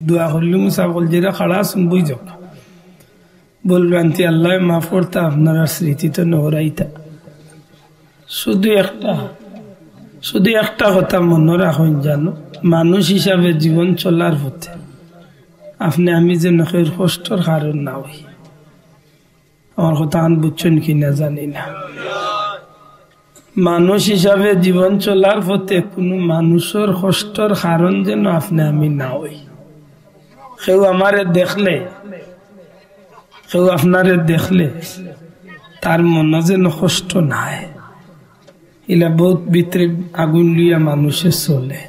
দোয়া করলে মুসাফল যেটা খাড়া শুনবই যাও বলবেন তি আল্লাহ মাফ করতা আপনার স্মৃতি তো নহরাইতা শুধু একটা কথা মনে রাখুন জানো মানুষ হিসাবে জীবন চলার পথে আপনি আমি যে নখের কষ্টর কারণ না হই আমার কথা আন বুঝছেন কিনা জানি না মানুষ হিসাবে জীবন চলার পথে কোনো মানুষের কষ্টর কারণ যেন আপনি আমি না হই কেউ আমারে দেখলে কেউ আপনারে দেখলে তার মনে যেন কষ্ট নাই ইলা বহুত ভিতরে আগুন লিয়া মানুষে চলে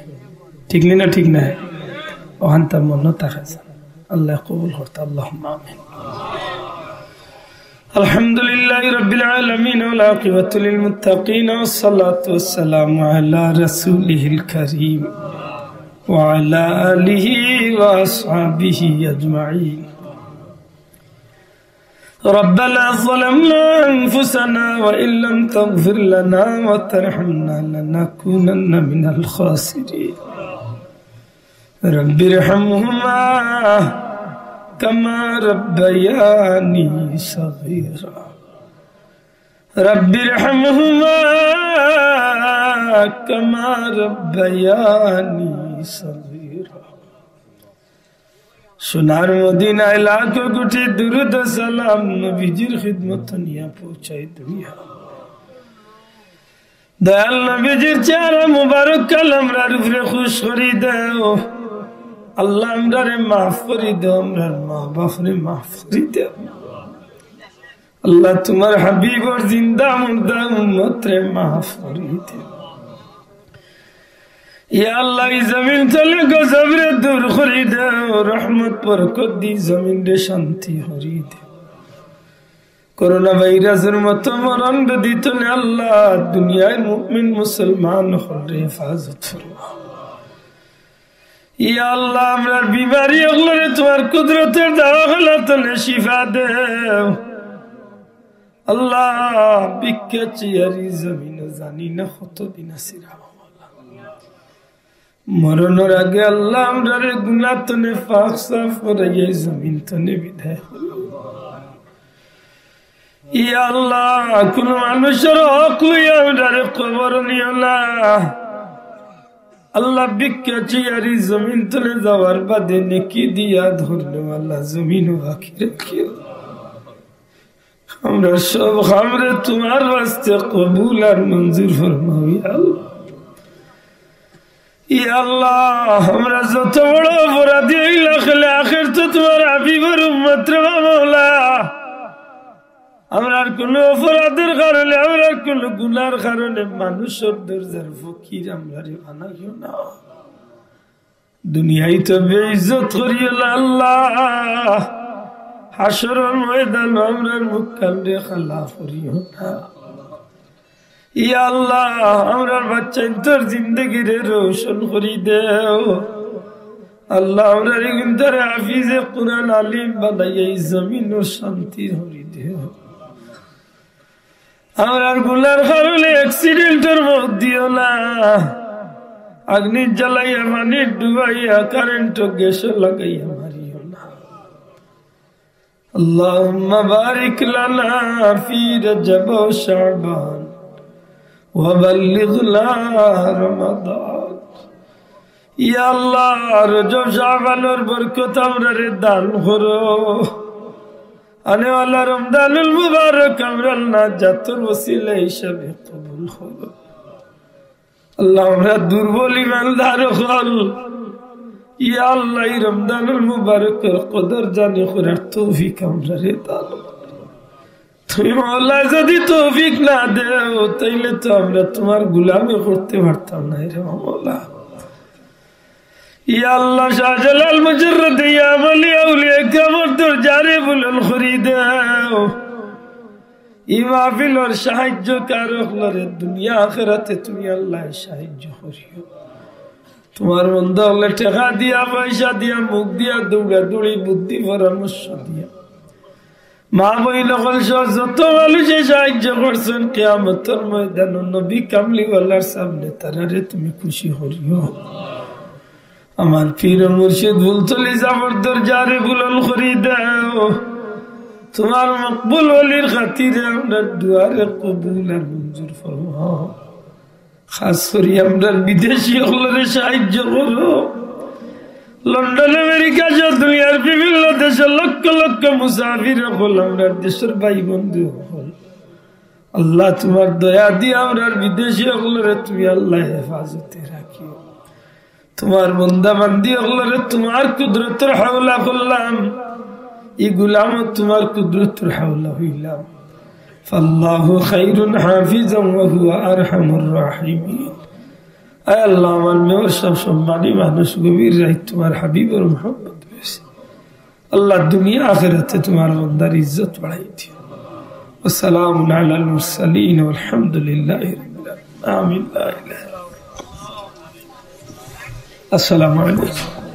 ঠিক না ঠিক না ওখান তার মনে থাকে আল্লাহ কবুল করতে আল্লাহুম্মা আমিন আলহামদুলিল্লাহি রাব্বিল আলামিন ওয়াল আকিবাতু লিল মুত্তাকিন ওয়াসসালাতু ওয়াসসালামু আলা রাসূলিহিল কারীম ওয়া আলা আলিহি ওয়া আসহাবিহি আজমাইন ربنا ظلمنا أنفسنا وإن لم تغفر لنا وترحمنا لنكونن من الخاسرين رب ارحمهما كما ربياني صغيرا رب ارحمهما كما ربياني صغيرا সোনার মদিনায় লাখো কোটি দুরূদ সালাম নবীজির খিদমত নিয়ে পৌঁছাই দুনিয়া দয়াল নবীজির চেহারা মুবারক কালামরার উপরে খুশ করি দাও আল্লাহ আমরারে মাফ করি দাও আমরার মা বাপরে মাফ করি দাও আল্লাহ তোমার হাবিবর জিন্দা মুর্দা উম্মতরে মাফ করি দাও या अल्लाह जमीन तले गजब रे दूर करी दे रहमत बरकत दी जमीन रे शांति हरी दे कोरोना वायरसर मत मरण बदी तले अल्लाह दुनिया मुमिन मुसलमान हरे हिफाजत फरमा या अल्लाह हमर बीमारी अगलरे तुम्हार कुदरतेर दाखला तले शिफा दे अल्लाह बिके चियारी जमीन जानी ना खत दिन सिरा মরণের আগে আল্লাহ আমরারে গুনাহ তনে পাক সাফ করে এই জমিন তনে বিদায় ইয়া আল্লাহ কোন মানুষের হক লইয়া আমরারে কবর নিও না আল্লাহ বিকে চিয়ারি জমিন তনে যাওয়ার বাদে নেকি দিয়া ধরলো আল্লাহ জমিন ও আখিরাত কি আমরা সব আমরে তোমার ওয়াস্তে কবুল আর মঞ্জুর ফরমাও ইয়া আল্লাহ या अल्लाह हमरा যত বড় অপরাধী হইলা খেলে আখির তো তোমার হাবিবের উম্মত রে মাওলা আমরার কোন অপরাধের কারণে আমরার কোন গুনার কারণে মানুষের দরজার ফকির আমরারে বানাইও না দুনিয়ায় তো বেইজ্জত করিও না আল্লাহ হাশরের ময়দান আমরার মুখ কান্দে খালা করিও না या अल्लाह हमरार बच्चा इंतर जिंदगी रे रोशन करी देओ अल्लाह हमरार इंतर हाफिज कुरान आलिम बनाइए जमीन और शांति करी देओ हमरार गुनार कारणে एक्सीडेंटर मौत दियो ना अग्नि जलाइया पानी डुबाइया करंट गैस लगाइया मारियो ना अल्लाहुम्मा बारिक लना फी रजब व शअबान وبلغنا رمضان يا الله رجب شعبان और बरकत हमरे दान करो आने वाला रमजान मुबारक हमरा नाजातुर वसीला हिसाब कबूल करो अल्लाह हमरा दुर्बल ईमानदार खल या अल्लाह रमजान मुबारक कदर जाने कर तौफीक हमरा रे दान তুমি মওলা যদি তৌফিক না দেও তাইলে তো আমরা তোমার গোলামি করতে পারতাম না রে মওলা ইয়া আল্লাহ শাহজালাল মুজাররদ ইয়া ওলি আউলিয়া কামর দরজারে বুলন করে দাও এই মাহফিলের সাহায্যকার হলরে দুনিয়া আখিরাতে তুমি আল্লাহ সাহায্য করিও তোমার বান্দা আল্লাহ টাকা দিয়া পয়সা দিয়া মুখ দিয়া দৌড়া দৌড়ি বুদ্ধি পরামর্শ দিয়া মা বইন যত মানুষে সাহায্য করছেন কিয়ামতের ময়দানে নবী কামলিওয়ালার সামনে তারারে তুমি খুশি করিও আমার পীর মুর্শিদ বুলতলি জাফর দরজারে বুলন করি দাও তোমার মকবুল ওলির খাতিরে আমরা দুয়ারে কবুল আর মঞ্জুর ফরমাও খাস করে আমরা বিদেশি হলরে সাহায্য করো লন্ডন আমেরিকা সহ দুনিয়ার বিভিন্ন দেশের লক্ষ লক্ষ মুসাফির হল আমরা দেশের ভাই বন্ধু হল আল্লাহ তোমার দয়া দিয়ে আমরা বিদেশি হলরে তুমি আল্লাহ হেফাজতে রাখিও তোমার বন্দা বান্দি হলরে তোমার কুদরতের হাওলা করলাম এই গুলাম তোমার কুদরতের হাওলা হইলাম ফাল্লাহু খায়রুন হাফিজান ওয়া হুয়া আরহামুর রাহিমিন আয় আল্লাহ আমার মেয়ের সব সম্মানী মানুষ গভীর রাত তোমার হাবিবের মোহাম্মত হয়েছে আল্লাহ দুনিয়া আখিরাতে তোমার বন্দার ইজ্জত বাড়াই দিও والسلام على المرسلين والحمد لله رب العالمين آمين لا إله إلا الله السلام عليكم